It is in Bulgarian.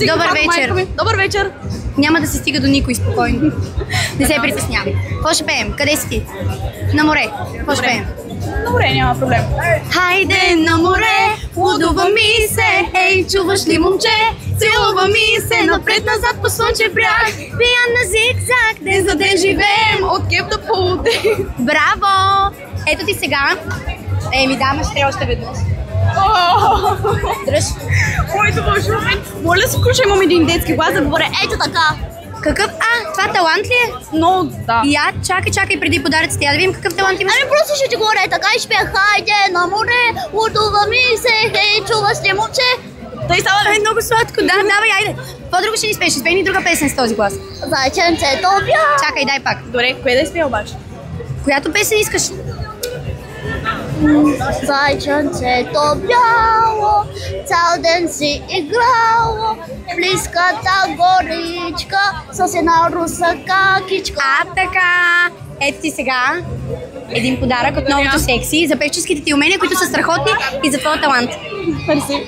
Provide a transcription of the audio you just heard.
Добър вечер. Добър вечер. Няма да се стига до никой, спокойно. Не се притеснявай. Какво ще пеем? Къде си ти? На море. Какво ще пеем? На море, няма проблем. Хайде на море, лудува ми се, ей, чуваш ли, момче? Целува ми се, напред-назад по слънчев бряг, пиян на зигзаг, ден за ден живеем, от кеп до полуден. Браво! Ето ти сега. Еми, даме ще още веднъж. Дръж. Моето Боже, моля да се включа, имам един детски глас да говоря ето така. Какъв? Това талант ли е? Но, да. Я, чакай преди подаръците, я да видим какъв талант имаш. Ами просто ще ти говоря така и ще пея хайде на море, лудува ми се, хей, чуваш ли, момче? Той става Това е много сладко, да, давай, айде. Какво друго ще ни спееш? Изпей ни друга песен с този глас. Зайченцето бя. Чакай, дай пак. Добре, кое да изпея обаче? Която песен искаш? Зайченцето бяло, цял ден си играло, в близката горичка с една руса какичка. Така. Ето ти сега един подарък от новото секси за певческите ти умения, които са страхотни и за твоя талант. Мерси.